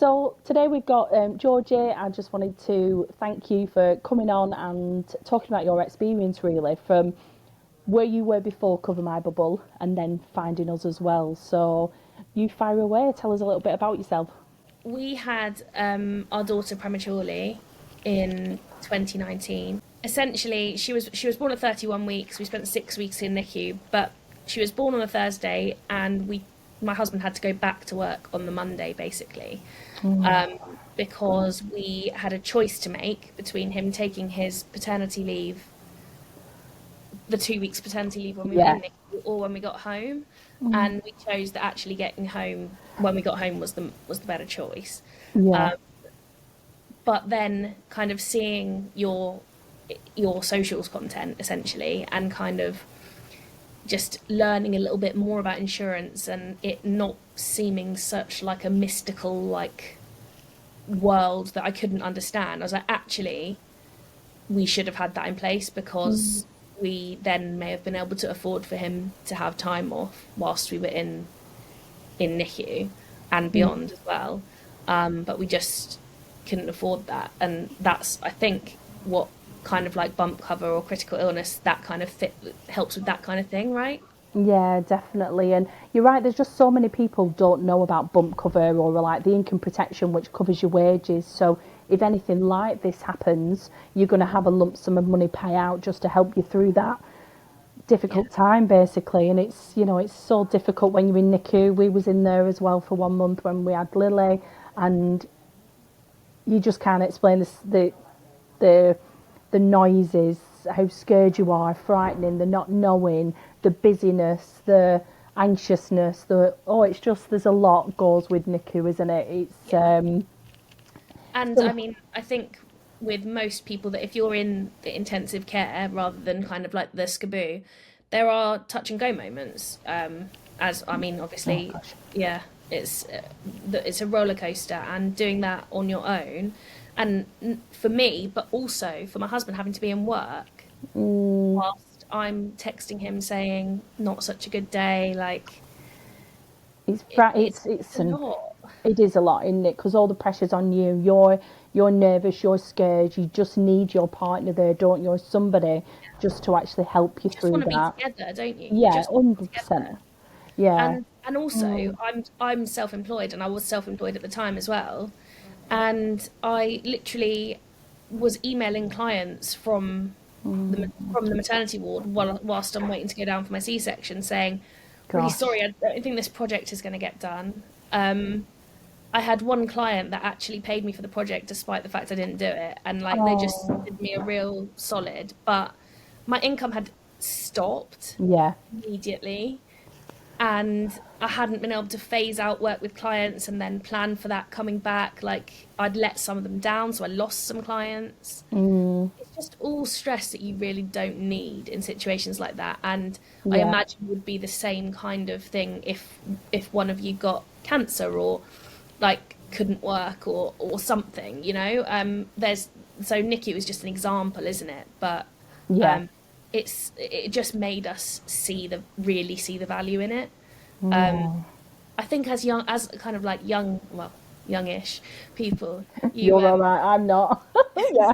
So today we've got Georgie. I just wanted to thank you for coming on and talking about your experience, really, from where you were before Cover My Bubble and then finding us as well. So you fire away. Tell us a little bit about yourself. We had our daughter prematurely in 2019. Essentially, she was born at 31 weeks. We spent 6 weeks in NICU, but she was born on a Thursday, and my husband had to go back to work on the Monday, basically, Mm. um, because we had a choice to make between him taking his paternity leave, the 2 weeks paternity leave when we were Yeah, in NICU, or when we got home, mm. and we chose that actually getting home when we got home was the better choice. Yeah, Um, but then kind of seeing your socials content essentially, and kind of just learning a little bit more about insurance, and it not seeming such like a mystical like world that I couldn't understand. I was like, actually, we should have had that in place, mm. because we then may have been able to afford for him to have time off whilst we were in NICU and Mm. beyond as well. But we just couldn't afford that. And that's, I think, what kind of like bump cover or critical illness, that kind of fit helps with that kind of thing, right? Yeah, definitely. And you're right, there's just so many people don't know about bump cover or like the income protection which covers your wages. So if anything like this happens, you're going to have a lump sum of money pay out just to help you through that Yeah. difficult time basically. And it's so difficult when you're in NICU. We was in there as well for 1 month when we had Lily, and you just can't explain the the noises, how scared you are, frightening, the not knowing, the busyness, the anxiousness, it's just there's a lot goes with NICU, isn't it? It's Yeah. And I so mean, I think with most people, that if you're in the intensive care rather than kind of like the SCABU, there are touch and go moments. As I mean, oh obviously, gosh. yeah, it's a roller coaster, and doing that on your own, and for me, but also for my husband having to be in work Mm, whilst I'm texting him saying not such a good day, like it's it, fra- it's a an lot. it is a lot, isn't it? Because all the pressure's on you. You're nervous. You're scared. You just need your partner there, don't you? Or somebody just to actually help you You just through want to be that. together, don't you? You Yeah, just want to be 100%. together. Yeah. And also, Mm, I'm self-employed, and I was self-employed at the time as well, and I literally was emailing clients from the maternity ward whilst I'm waiting to go down for my C-section, saying, really gosh. sorry, I don't think this project is going to get done. I had one client that actually paid me for the project despite the fact I didn't do it, and like they just Oh, did me a real solid, but my income had stopped yeah. immediately, and I hadn't been able to phase out work with clients and then plan for that coming back. Like, I'd let some of them down, so I lost some clients. Mm, It's just all stress that you really don't need in situations like that. And I yeah. imagine would be the same kind of thing if one of you got cancer, or like couldn't work, or something, there's so NICU is just an example, isn't it? But Yeah. um it just made us see the value in it. um Mm. I think as kind of like youngish people, you You're all right. I'm not. Yeah.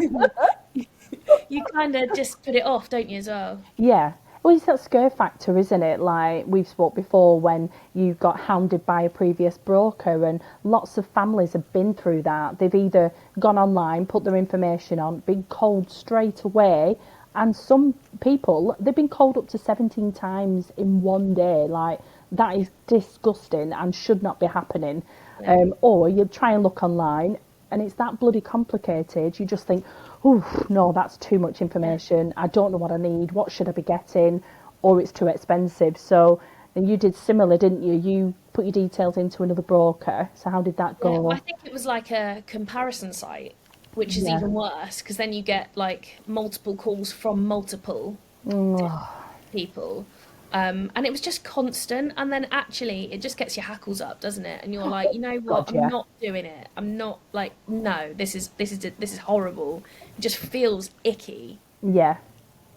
you kind of just put it off, don't you, as well? Yeah. Well, it's that scare factor, isn't it? Like we've spoke before when you got hounded by a previous broker, and lots of families have been through that. They've either gone online, put their information on, been called straight away, and some people, they've been called up to 17 times in one day. Like that Yeah. is disgusting and should not be happening. No. Or you try and look online and it's that bloody complicated. You just think, oh, no, that's too much Yeah. information. I don't know what I need. What should I be getting? Or it's too expensive. So, and you did similar, didn't you? You put your details into another broker. So how did that Yeah, I go? think it was like a comparison site, which is Yeah. even worse, because then you get like multiple calls from multiple Oh, people. And it was just constant. And then actually, it just gets your hackles up, doesn't it? And you're like, you know what? God, I'm yeah. not doing it. I'm not like, no, this is horrible. It just feels icky. Yeah.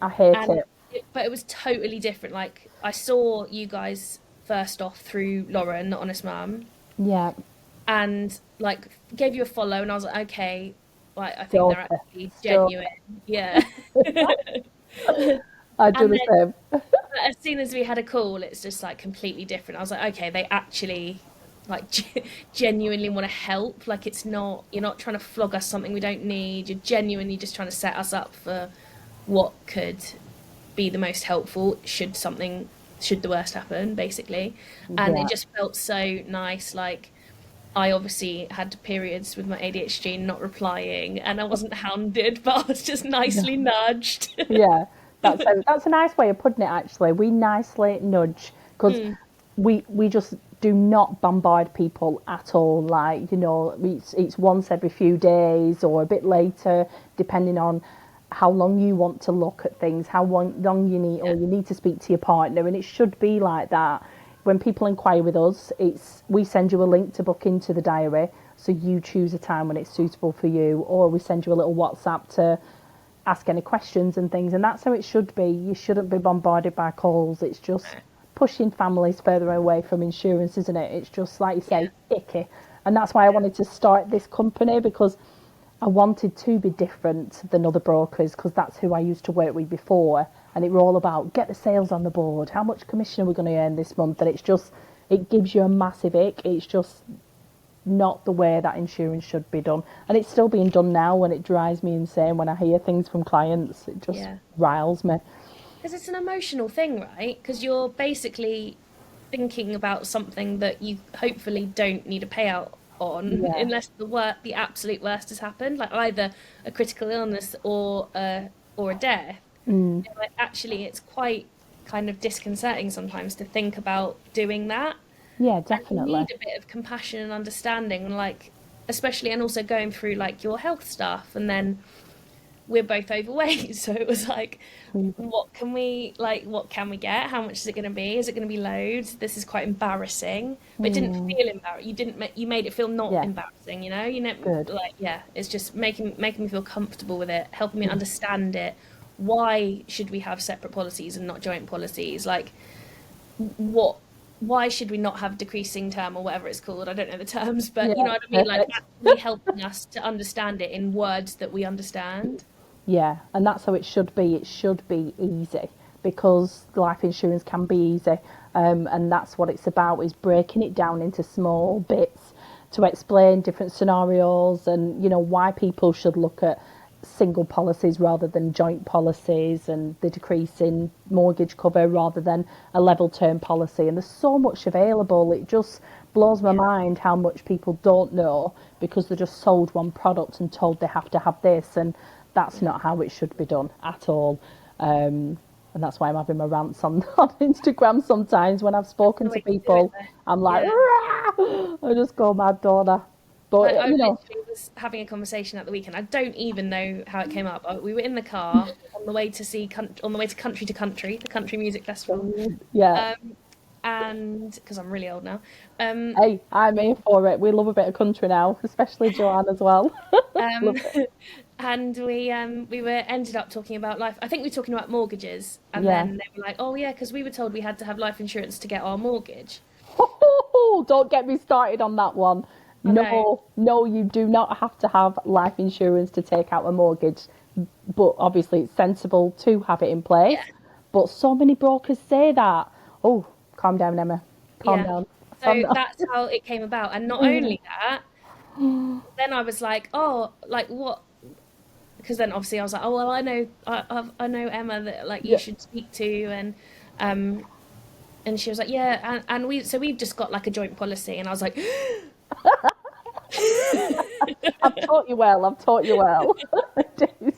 I hate And it. but it was totally different. Like, I saw you guys first off through Lauren, not Honest Mum, Yeah. and like gave you a follow, and I was like, okay, like I think they're Daughter. actually Still, genuine, yeah. I do And the then same. as soon as we had a call, it's just like completely different. I was like, okay, they actually like genuinely want to help. Like it's not, you're not trying to flog us something we don't need. You're genuinely just trying to set us up for what could be the most helpful should the worst happen, basically. And it Yeah. just felt so nice. Like I obviously had periods with my ADHD not replying, and I wasn't hounded, but I was just nicely nudged. Yeah, that's a nice way of putting it. Actually, we nicely nudge because Mm, we just do not bombard people at all. Like it's once every few days or a bit later, depending on how long you want to look at things, how long you need, or yeah, you need to speak to your partner, and it should be like that. When people inquire with us, it's we send you a link to book into the diary, so you choose a time when it's suitable for you, or we send you a little WhatsApp to ask any questions and things, and that's how it should be. You shouldn't be bombarded by calls. It's just pushing families further away from insurance, isn't it? It's just like you yeah, say, icky. And that's why I wanted to start this company, because I wanted to be different than other brokers, because that's who I used to work with before, and it were all about get the sales on the board, how much commission are we going to earn this month, and it's just, it gives you a massive ick. It's just not the way that insurance should be done. And it's still being done now, and it drives me insane when I hear things from clients. It just yeah. riles me. Because it's an emotional thing, right? Because you're basically thinking about something that you hopefully don't need a payout on, Yeah. unless the absolute worst has happened, like either a critical illness or a death. Mm. Like actually, it's quite kind of disconcerting sometimes to think about doing that, Yeah, and you definitely. need a bit of compassion and understanding, and like especially, and also going through like your health stuff, and then we're both overweight, so it was like, Mm. what can we get, how much is it going to be, is it going to be loads, this is quite embarrassing, but it didn't Mm. feel embarrassing, you made it feel not Yeah, embarrassing, you know, good. like yeah, it's just making me feel comfortable with it, helping me understand it. Why should we have separate policies and not joint policies? Like what why should we not have decreasing term or whatever it's called? I don't know the terms, but Yeah, you know what I mean? Like perfect. actually helping us to understand it in words that we understand. Yeah, and that's how it should be. It should be easy, because life insurance can be easy, and that's what it's about, is breaking it down into small bits to explain different scenarios, and why people should look at single policies rather than joint policies, and the decrease in mortgage cover rather than a level term policy. And there's so much available. It just blows my Yeah. mind how much people don't know, because they're just sold one product and told they have to have this, and that's not how it should be done at all. And that's why I'm having my rants on, on Instagram sometimes when I've That's spoken the to way to do it, people. though. I'm like, Yeah. "Rah!" I just go mad, don't I? Like But I literally was having a conversation at the weekend. I don't even know how it came up. We were in the car on the way to on the way to Country, the country music festival. yeah, Um, and because I'm really old now. Um, hey, I'm here for it. We love a bit of country now, especially Joanne as well. um, Love it. and we were ended up talking about life. I think we were talking about mortgages, and Yeah. then they were like, "Oh yeah, because we were told we had to have life insurance to get our mortgage." Don't get me started on that one. I know. No, no, you do not have to have life insurance to take out a mortgage, but obviously it's sensible to have it in place. Yeah, But so many brokers say that. Oh, calm down, Emma. Calm yeah. down. Calm So down. that's how it came about, and not only that, then I was like, "Oh, like what?" Because then obviously I was like, oh well, I know Emma that like you Yeah. should speak to, um and she was like, yeah, and we've just got like a joint policy, and I was like, I've taught you well. I've taught you well. Jeez.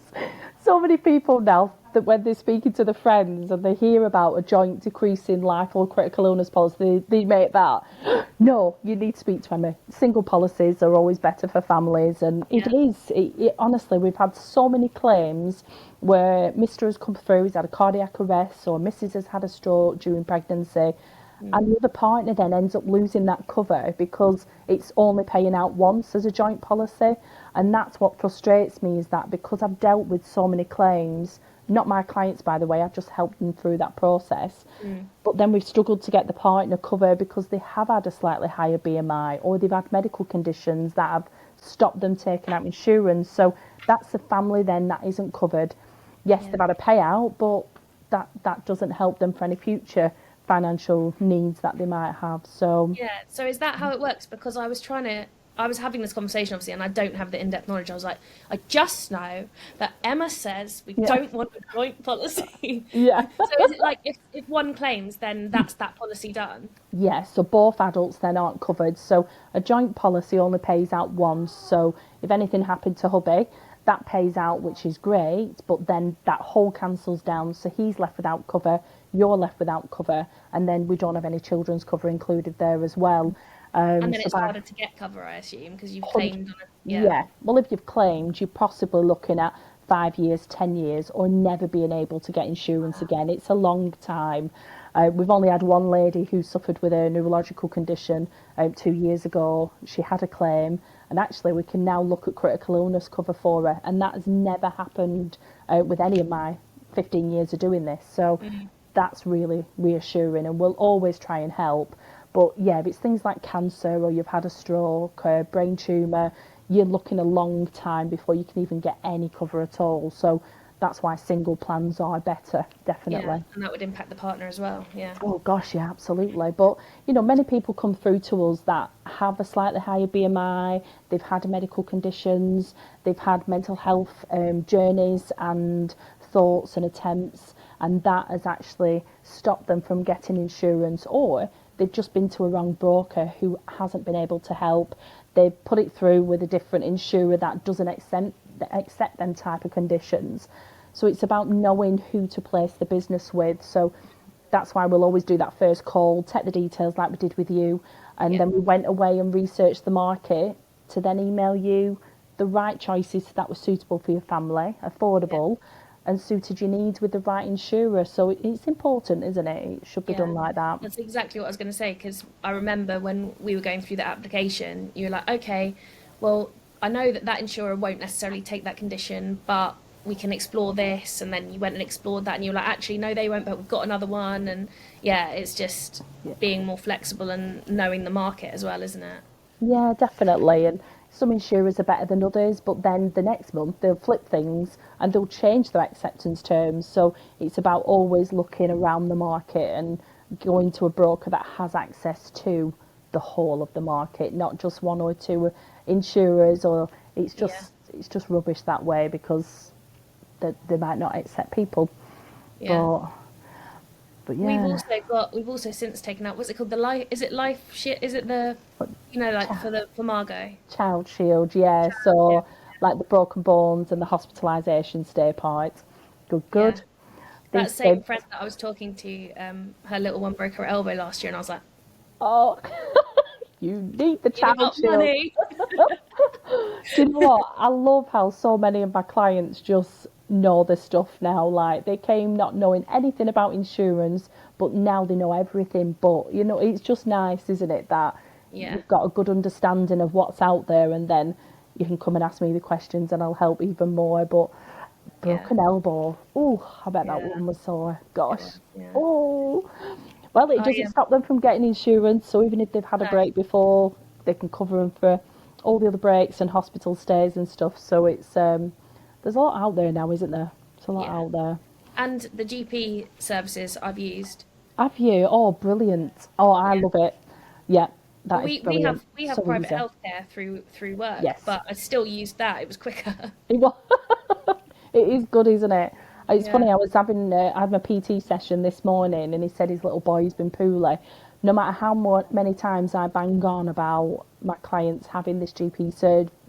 So many people now that when they're speaking to the friends and they hear about a joint decrease in life or critical illness policy, they make that. No, you need to speak to Emma. Single policies are always better for families, and it yeah, is. Honestly, we've had so many claims where Mr. has come through, he's had a cardiac arrest, or Mrs. has had a stroke during pregnancy, mm, and the other partner then ends up losing that cover because it's only paying out once as a joint policy. And that's what frustrates me, is that because I've dealt with so many claims, not my clients, by the way, I've just helped them through that process. Mm. But then we've struggled to get the partner cover because they have had a slightly higher BMI, or they've had medical conditions that have stopped them taking out insurance. So that's the family then that isn't covered. Yes, Yeah. they've had a payout, but that doesn't help them for any future financial needs that they might have. So Yeah. So is that how it works? Because I was having this conversation obviously, and I don't have the in-depth knowledge. I was like, I just know that Emma says we yeah, don't want a joint policy. yeah. So is it like if one claims, then that's that policy done? Yeah, so both adults then aren't covered. So a joint policy only pays out once. So if anything happened to hubby, that pays out, which is great, but then that whole cancels down. So he's left without cover, you're left without cover, and then we don't have any children's cover included there as well. And then So it's by harder to get cover, I assume, because you've 100, claimed on it. Yeah. yeah, well, if you've claimed, you're possibly looking at 5 years, 10 years, or never being able to get insurance again. It's a long time. We've only had one lady who suffered with a neurological condition 2 years ago. She had a claim, and actually, we can now look at critical illness cover for her, and that has never happened with any of my 15 years of doing this. So Mm. that's really reassuring, and we'll always try and help. But yeah, if it's things like cancer or you've had a stroke, a brain tumour, you're looking a long time before you can even get any cover at all. So that's why single plans are better, Yeah. definitely. And that would impact the partner as well. Yeah. Oh gosh, yeah, absolutely. But many people come through to us that have a slightly higher BMI, they've had medical conditions, they've had mental health journeys and thoughts and attempts, and that has actually stopped them from getting insurance, or they've just been to a wrong broker who hasn't been able to help. They've put it through with a different insurer that doesn't accept them type of conditions. So it's about knowing who to place the business with. So that's why we'll always do that first call, take the details like we did with you, and Yeah. then we went away and researched the market to then email you the right choices that were suitable for your family, Yeah. affordable, and suited your needs with the right insurer. So it's important, isn't it? It should be Yeah. done like that. That's exactly what I was going to say, because I remember when we were going through the application, you were like, okay, well, I know that that insurer won't necessarily take that condition, but we can explore this. And then you went and explored that, and you were like, actually, no, they won't, but we've got another one. And yeah, it's just Yeah. being more flexible and knowing the market as well, isn't it? Yeah, definitely. And some insurers are better than others, but then the next month they'll flip things and they'll change their acceptance terms. So it's about always looking around the market and going to a broker that has access to the whole of the market, not just one or two insurers, or Yeah. it's just rubbish that way because they might not accept people. Yeah. But yeah, We've also since taken out, what's it called? The life, is it life shit? Is it the, like for Margot? child shield, yeah. Yeah. So like the broken bones and the hospitalisation stay part. Good, Yeah. good. That These same stay. friend that I was talking to, her little one broke her elbow last year, and I was like, Oh, you need the "You've child got shield. money." Do you know what? I love how so many of my clients just know the stuff now. Like they came not knowing anything about insurance, but now they know everything. But it's just nice, isn't it, that Yeah, you've got a good understanding of what's out there, and then you can come and ask me the questions, and I'll help even more. But yeah, broken elbow. Oh, I bet that yeah. one was sore. It Gosh. was, yeah. Oh. Well, it I doesn't stop them from getting insurance. So even if they've had a no, break before, they can cover them for all the other breaks and hospital stays and stuff. So it's there's a lot out there now, isn't there? There's a lot yeah. out there. And the GP services I've used. Have you? Oh, brilliant. Oh, I Yeah. love it. Yeah, Well, that is we brilliant. have So private easy. healthcare through work, Yes. but I still used that. It was quicker. It wa- It is good, isn't it? It's Yeah. funny. I had my PT session this morning, and he said his little boy's been poorly. No matter how many times I bang on about my clients having this GP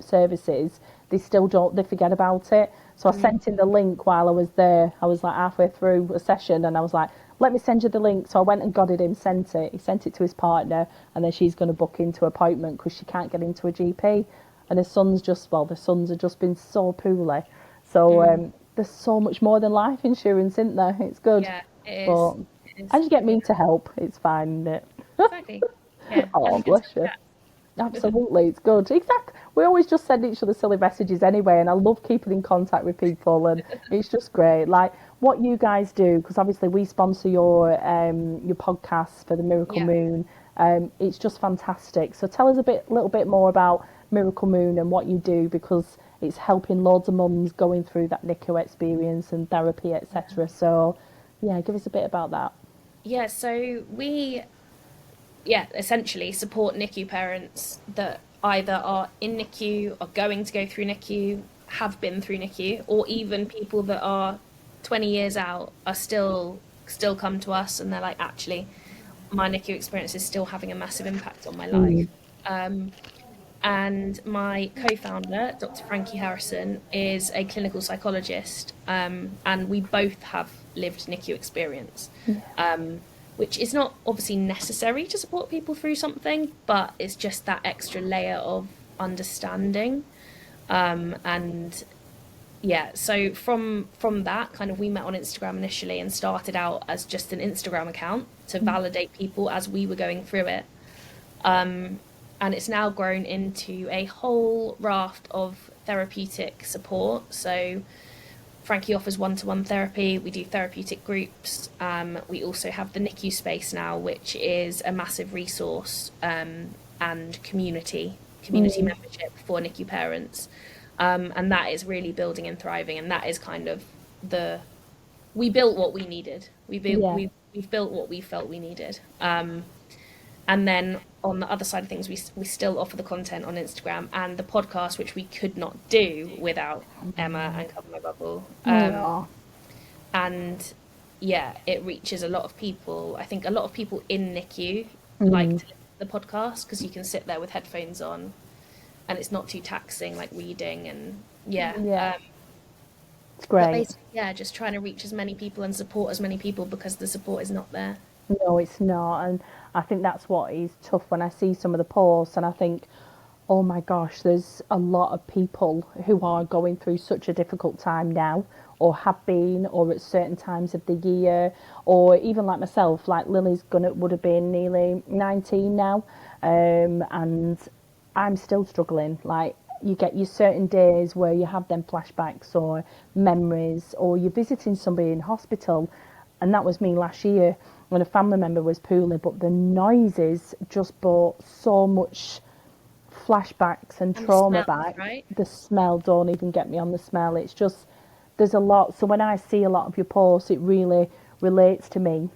services, they still don't. They forget about it. So I Mm. sent him the link while I was there. I was like halfway through a session, and I was like, "Let me send you the link." So I went and got it. Him sent it. He sent it to his partner, and then she's going to book into appointment because she can't get into a GP. And his son's the sons have just been so poorly. So Mm. there's so much more than life insurance, isn't there? It's good. Yeah, it But is. It is. and you get Yeah, me to help, it's fine, isn't it? exactly. Yeah. Have Oh, you good bless to you. chat? Absolutely, it's good. Exactly. We always just send each other silly messages anyway, and I love keeping in contact with people, and it's just great. Like what you guys do, because obviously we sponsor your podcast for the Miracle Yeah. Moon. It's just fantastic. So tell us little bit more about Miracle Moon and what you do, because it's helping loads of mums going through that NICU experience and therapy, etc. So yeah, give us a bit about that. Yeah, so we, yeah, essentially support NICU parents that either are in NICU, are going to go through NICU, have been through NICU, or even people that are 20 years out are still come to us and they're like, actually, my NICU experience is still having a massive impact on my life. Mm. And my co-founder, Dr. Frankie Harrison, is a clinical psychologist, and we both have lived NICU experience, which is not obviously necessary to support people through something, but it's just that extra layer of understanding. And yeah, so from that kind of, we met on Instagram initially and started out as just an Instagram account to validate people as we were going through it. And it's now grown into a whole raft of therapeutic support. So Frankie offers one-to-one therapy. We do therapeutic groups. We also have the NICU space now, which is a massive resource, and community Mm. membership for NICU parents. And that is really building and thriving. And that is kind of the we built what we needed. Yeah. We've built what we felt we needed. And then on the other side of things, we still offer the content on Instagram and the podcast, which we could not do without Emma and Cover My Bubble. Oh. And yeah, it reaches a lot of people. I think a lot of people in NICU like Mm. to listen to the podcast because you can sit there with headphones on and it's not too taxing like reading, and yeah. Yeah. It's But great. basically, yeah, just trying to reach as many people and support as many people because the support is not there. No, it's not. And I think that's what is tough when I see some of the posts and I think, oh my gosh, there's a lot of people who are going through such a difficult time now, or have been, or at certain times of the year, or even like myself, like Lily's gonna would have been nearly 19 now, and I'm still struggling. Like you get your certain days where you have them flashbacks or memories, or you're visiting somebody in hospital, and that was me last year when a family member was poorly, but the noises just brought so much flashbacks and And the trauma smells, back. right? The smell, don't even get me on the smell. It's just, there's a lot. So when I see a lot of your posts, it really relates to me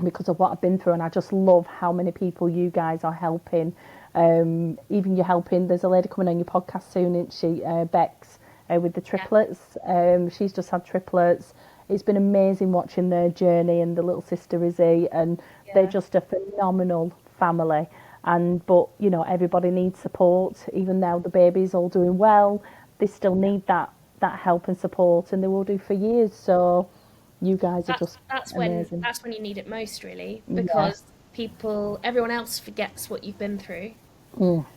because of what I've been through. And I just love how many people you guys are helping. Even you're helping, there's a lady coming on your podcast soon, isn't she? Bex, with the Yeah, triplets. She's just had triplets. It's been amazing watching their journey, and the little sister Izzy, and they're yeah, just a phenomenal family. And but everybody needs support. Even now the baby's all doing well, they still yeah. need that help and support, and they will do for years. So you guys are That's just that's when amazing. that's when you need it most, really, Yeah. because everyone else forgets what you've been through,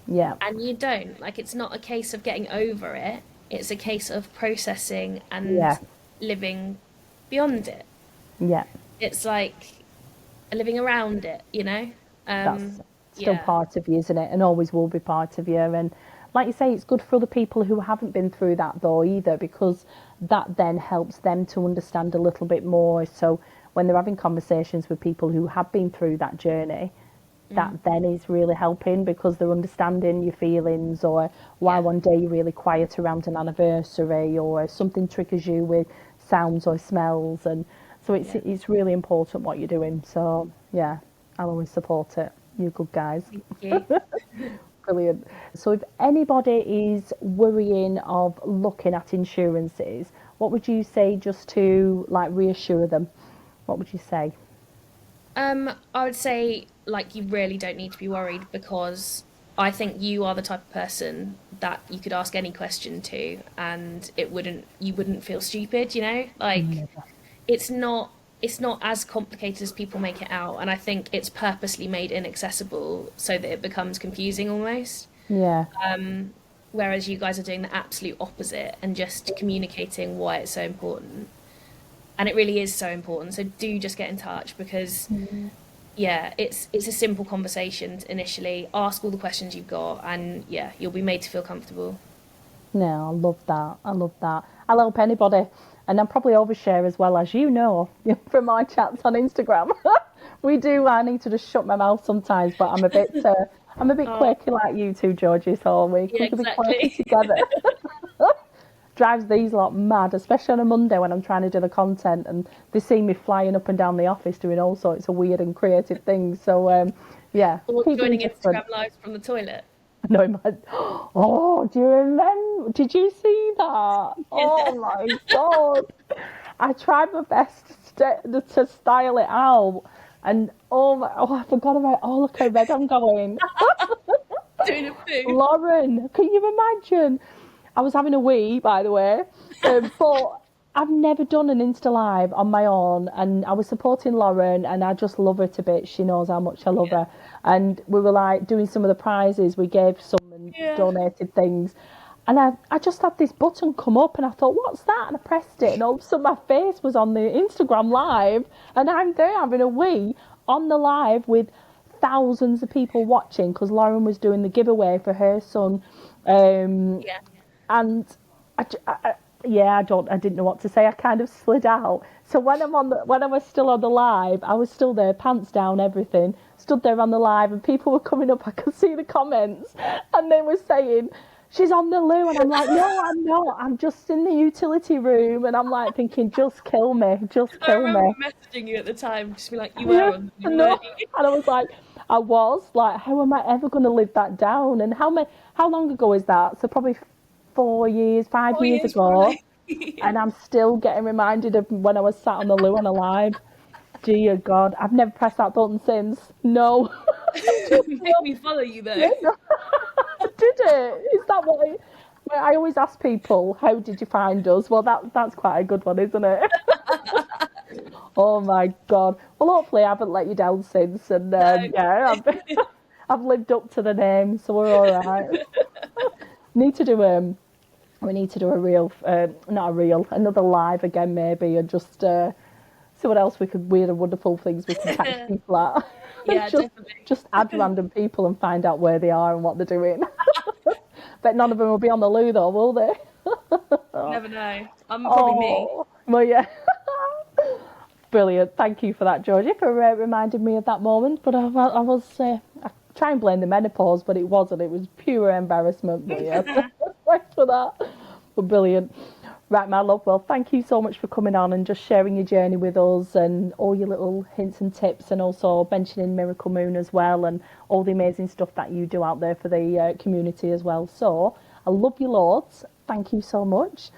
Yeah. and you don't. Like, it's not a case of getting over it. It's a case of processing and Yeah. living beyond it. Yeah. It's like living around it, you know? That's still Yeah, part of you, isn't it? And always will be part of you. And like you say, it's good for other people who haven't been through that though either, because that then helps them to understand a little bit more. So when they're having conversations with people who have been through that journey, that then is really helping because they're understanding your feelings, or why yeah, one day you're really quiet around an anniversary, or something triggers you with sounds or smells. And so yeah. it's really important what you're doing. So yeah, I'll always support it. You good guys. Thank you. Brilliant. So if anybody is worrying of looking at insurances, what would you say just to like reassure them? What would you say? I would say, like, you really don't need to be worried because I think you are the type of person that you could ask any question to and you wouldn't feel stupid, you know? Like, it's not it's not as complicated as people make it out, and I think it's purposely made inaccessible so that it becomes confusing almost. Yeah. Whereas you guys are doing the absolute opposite and just communicating why it's so important. And it really is so important. So do just get in touch because yeah, it's a simple conversation initially. Ask all the questions you've got, and yeah, you'll be made to feel comfortable. No, I love that. I love that. I'll help anybody. And I'm probably overshare as well, as you know, from my chats on Instagram. We do. I need to just shut my mouth sometimes, but I'm a bit Oh, quirky like you two, Georgie, so yeah, we can be quirky exactly. together. Drives these lot mad, especially on a Monday when I'm trying to do the content and they see me flying up and down the office doing all sorts of weird and creative things. So, yeah, Or keep being joining different. Instagram lives from the toilet. No, man. Oh, do you remember? Did you see that? Yeah. Oh my God. I tried my best to style it out. And I forgot about, oh, look how red I'm going. Doing a poo. Lauren, can you imagine? I was having a wee, by the way, but I've never done an Insta Live on my own, and I was supporting Lauren, and I just love her to bits. She knows how much I love Yeah. her, and we were like doing some of the prizes. We gave some and Yeah. donated things, and I just had this button come up, and I thought, what's that? And I pressed it, and all of a sudden my face was on the Instagram Live, and I'm there having a wee on the live with thousands of people watching because Lauren was doing the giveaway for her son. Um, Yeah. and yeah, I didn't know what to say. I kind of slid out. So when I was still on the live, I was still there, pants down, everything. Stood there on the live, and people were coming up. I could see the comments, and they were saying, "She's on the loo," and I'm like, "No, I'm not. I'm just in the utility room." And I'm like thinking, "Just kill me, just I kill remember me." messaging you at the time, just be like, you were Yeah, on the loo, no. weren't you? And I was like, I was like, how am I ever going to live that down? And how long ago is that? So probably 4 years, 5 years 4 years ago, probably. Yeah. and I'm still getting reminded of when I was sat on the loo on a live. Dear God, I've never pressed that button since. No, just Make no. me follow you though. Yeah, no. Did it? Is that what well, I always ask people, how did you find us? Well, that's quite a good one, isn't it? Oh my God. Well, hopefully I haven't let you down since, and No. yeah, I've lived up to the name, so we're all right. Need to do we need to do a real, not a real, another live again maybe, and just see what else weird and wonderful things we can catch people at. Yeah, definitely. Just add random people and find out where they are and what they're doing. Bet none of them will be on the loo though, will they? Never know. I'm probably me. Oh, well, yeah. Brilliant. Thank you for that, Georgie, for reminding me of that moment. But I was, I try and blame the menopause, but it wasn't. It was pure embarrassment. But yeah, thanks for that. But brilliant. Right, my love. Well, thank you so much for coming on and just sharing your journey with us and all your little hints and tips, and also mentioning Miracle Moon as well, and all the amazing stuff that you do out there for the community as well. So I love you loads. Thank you so much.